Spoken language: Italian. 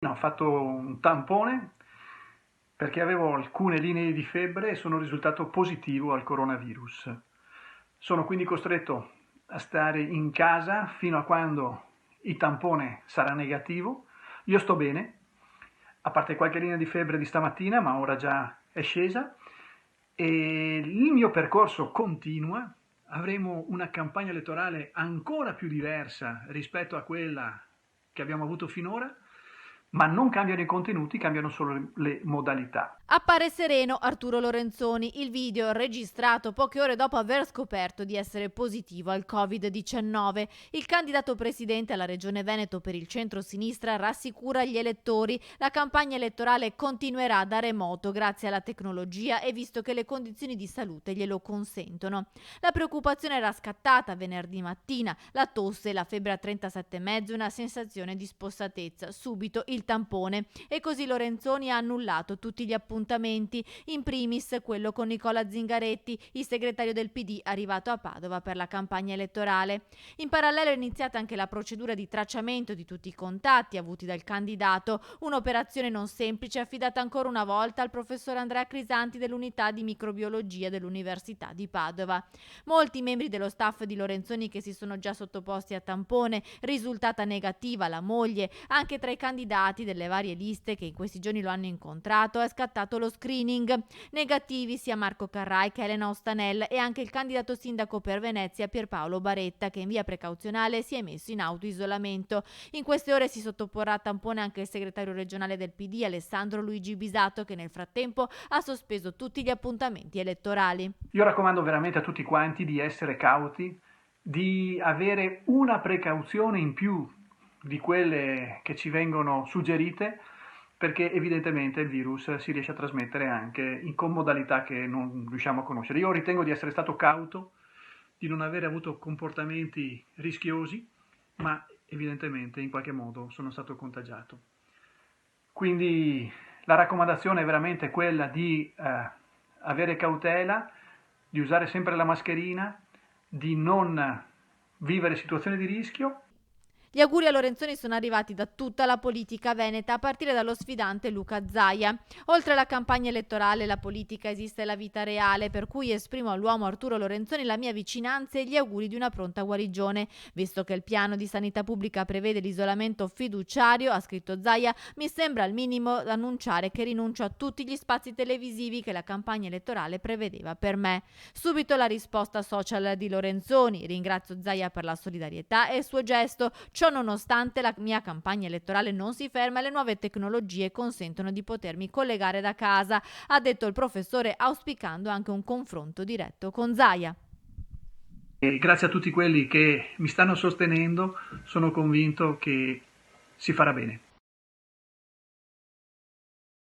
Ho fatto un tampone perché avevo alcune linee di febbre e sono risultato positivo al coronavirus. Sono quindi costretto a stare in casa fino a quando il tampone sarà negativo. Io sto bene, a parte qualche linea di febbre di stamattina, ma ora già è scesa. E il mio percorso continua. Avremo una campagna elettorale ancora più diversa rispetto a quella che abbiamo avuto finora, ma non cambiano i contenuti, cambiano solo le modalità. Appare sereno Arturo Lorenzoni, il video registrato poche ore dopo aver scoperto di essere positivo al Covid-19. Il candidato presidente alla Regione Veneto per il centro-sinistra rassicura gli elettori: la campagna elettorale continuerà da remoto grazie alla tecnologia e visto che le condizioni di salute glielo consentono. La preoccupazione era scattata venerdì mattina, la tosse, la febbre a 37,5 e una sensazione di spossatezza, subito il tampone e così Lorenzoni ha annullato tutti gli appuntamenti, in primis quello con Nicola Zingaretti, il segretario del PD arrivato a Padova per la campagna elettorale. In parallelo è iniziata anche la procedura di tracciamento di tutti i contatti avuti dal candidato, un'operazione non semplice affidata ancora una volta al professor Andrea Crisanti dell'unità di microbiologia dell'Università di Padova. Molti membri dello staff di Lorenzoni che si sono già sottoposti a tampone, risultata negativa la moglie, anche tra i candidati delle varie liste che in questi giorni lo hanno incontrato è scattato lo screening. Negativi sia Marco Carrai che Elena Ostanel e anche il candidato sindaco per Venezia Pierpaolo Baretta, che in via precauzionale si è messo in autoisolamento. In queste ore si sottoporrà a tampone anche il segretario regionale del PD Alessandro Luigi Bisato, che nel frattempo ha sospeso tutti gli appuntamenti elettorali. Io raccomando veramente a tutti quanti di essere cauti, di avere una precauzione in più di quelle che ci vengono suggerite, perché evidentemente il virus si riesce a trasmettere anche con modalità che non riusciamo a conoscere. Io ritengo di essere stato cauto, di non avere avuto comportamenti rischiosi, ma evidentemente in qualche modo sono stato contagiato. Quindi la raccomandazione è veramente quella di avere cautela, di usare sempre la mascherina, di non vivere situazioni di rischio. Gli auguri a Lorenzoni sono arrivati da tutta la politica veneta, a partire dallo sfidante Luca Zaia. Oltre alla campagna elettorale, la politica esiste la vita reale, per cui esprimo all'uomo Arturo Lorenzoni la mia vicinanza e gli auguri di una pronta guarigione. Visto che il piano di sanità pubblica prevede l'isolamento fiduciario, ha scritto Zaia, mi sembra al minimo annunciare che rinuncio a tutti gli spazi televisivi che la campagna elettorale prevedeva per me. Subito la risposta social di Lorenzoni: ringrazio Zaia per la solidarietà e il suo gesto. Ciò nonostante la mia campagna elettorale non si ferma e le nuove tecnologie consentono di potermi collegare da casa, ha detto il professore, auspicando anche un confronto diretto con Zaia. E grazie a tutti quelli che mi stanno sostenendo, sono convinto che si farà bene.